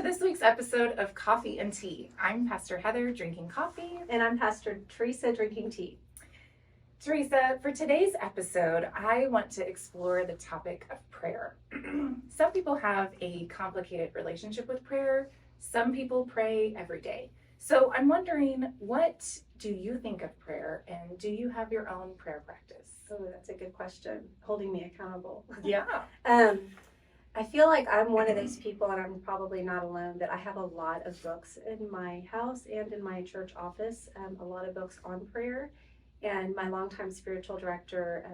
this week's episode of Coffee and Tea. I'm Pastor Heather drinking coffee. And I'm Pastor Teresa drinking tea. Teresa, for today's episode, I want to explore the topic of prayer. Some people have a complicated relationship with prayer. Some people pray every day. So I'm wondering, what do you think of prayer, and do you have your own prayer practice? Oh, that's a good question. Holding me accountable. Yeah. I feel like I'm one of those people, and I'm probably not alone, that I have a lot of books in my house and in my church office, a lot of books on prayer. And my longtime spiritual director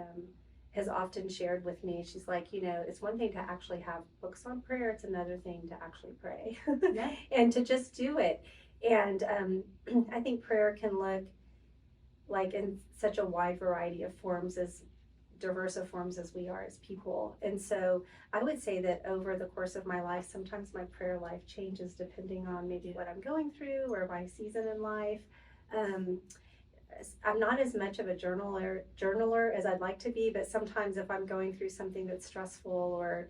has often shared with me, she's like, it's one thing to actually have books on prayer, it's another thing to actually pray. Yeah. And to just do it. And I think prayer can look like in such a wide variety of forms, as diverse of forms as we are as people. And so I would say that over the course of my life, sometimes my prayer life changes depending on maybe what I'm going through or my season in life. I'm not as much of a journaler as I'd like to be, but sometimes if I'm going through something that's stressful or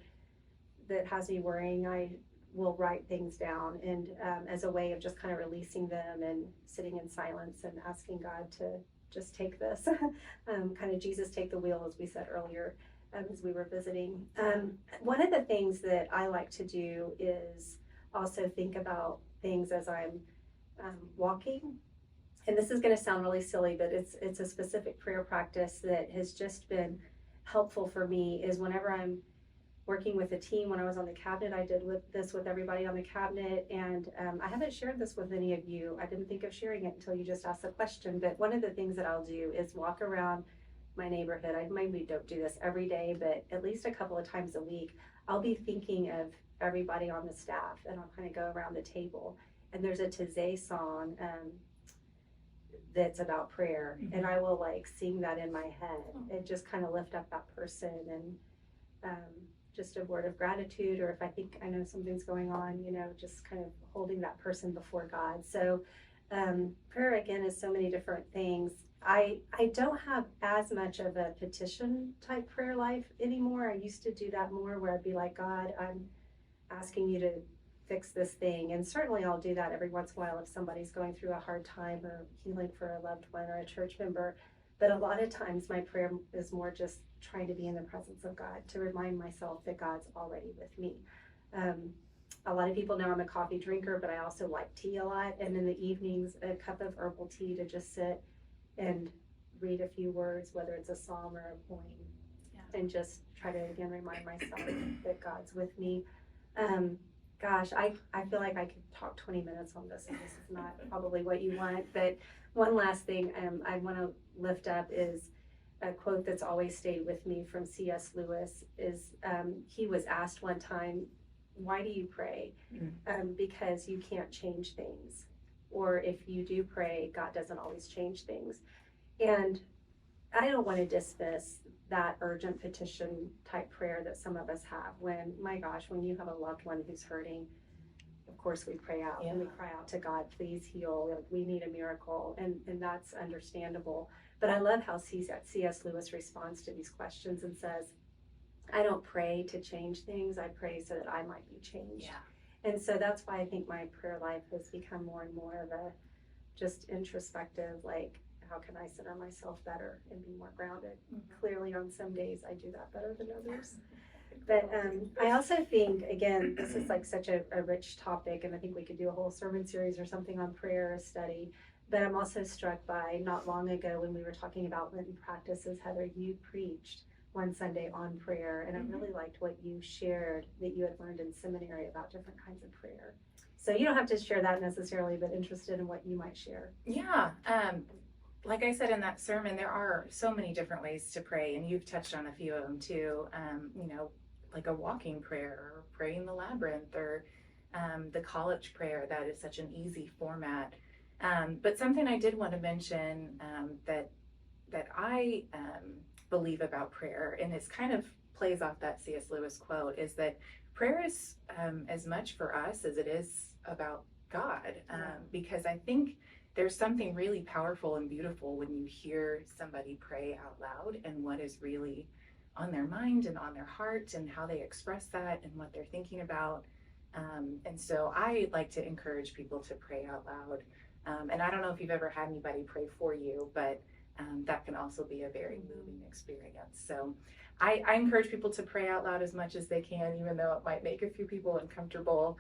that has me worrying, I will write things down, and as a way of just kind of releasing them and sitting in silence and asking God to just take this, kind of Jesus take the wheel, as we said earlier, as we were visiting. One of the things that I like to do is also think about things as I'm walking. And this is going to sound really silly, but it's a specific prayer practice that has just been helpful for me. Is whenever I'm working with a team, when I was on the cabinet, I did this with everybody on the cabinet, and I haven't shared this with any of you. I didn't think of sharing it until you just asked the question, but one of the things that I'll do is walk around my neighborhood. I maybe don't do this every day, but at least a couple of times a week, I'll be thinking of everybody on the staff, and I'll kind of go around the table, and there's a Taizé song that's about prayer, and I will like sing that in my head and just kind of lift up that person, and just a word of gratitude, or if I think I know something's going on, just kind of holding that person before God. So prayer, again, is so many different things. I don't have as much of a petition type prayer life anymore. I used to do that more, where I'd be like, God, I'm asking you to fix this thing. And certainly I'll do that every once in a while if somebody's going through a hard time or healing for a loved one or a church member. But a lot of times my prayer is more just trying to be in the presence of God, to remind myself that God's already with me. A lot of people know I'm a coffee drinker, but I also like tea a lot. And in the evenings, a cup of herbal tea to just sit and read a few words, whether it's a psalm or a poem, and just try to, again, remind myself that God's with me. Gosh, I feel like I could talk 20 minutes on this, and this is not probably what you want. But one last thing I want to lift up is a quote that's always stayed with me from C.S. Lewis. He was asked one time, why do you pray? Because you can't change things. Or if you do pray, God doesn't always change things. And I don't want to dismiss that urgent petition type prayer that some of us have when, my gosh, when you have a loved one who's hurting, of course we pray out and we cry out to God, please heal, we need a miracle, and that's understandable. But I love how C.S. Lewis responds to these questions and says, I don't pray to change things, I pray so that I might be changed. And so that's why I think my prayer life has become more and more of a just introspective, like, how can I center myself better and be more grounded? Clearly on some days I do that better than others. But I also think, again, this is like such a rich topic, and I think we could do a whole sermon series or something on prayer study. But I'm also struck by, not long ago when we were talking about Lenten practices, Heather, you preached one Sunday on prayer, and I really liked what you shared that you had learned in seminary about different kinds of prayer. So you don't have to share that necessarily, but interested in what you might share. Yeah. Like I said in that sermon, there are so many different ways to pray, and you've touched on a few of them too. Like a walking prayer, or praying the labyrinth, or the college prayer that is such an easy format. But something I did want to mention that I believe about prayer, and it's kind of plays off that C.S. Lewis quote, is that prayer is as much for us as it is about God, because I think there's something really powerful and beautiful when you hear somebody pray out loud and what is really on their mind and on their heart and how they express that and what they're thinking about. And so I like to encourage people to pray out loud. And I don't know if you've ever had anybody pray for you, but that can also be a very moving experience. So I encourage people to pray out loud as much as they can, even though it might make a few people uncomfortable,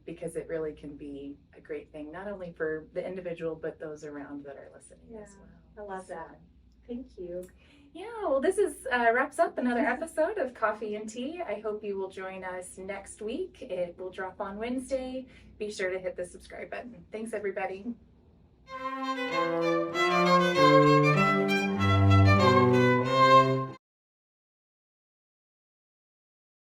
because it really can be a great thing, not only for the individual, but those around that are listening as well. I love that. Thank you. Yeah, well, this is wraps up another episode of Coffee and Tea. I hope you will join us next week. It will drop on Wednesday. Be sure to hit the subscribe button. Thanks, everybody.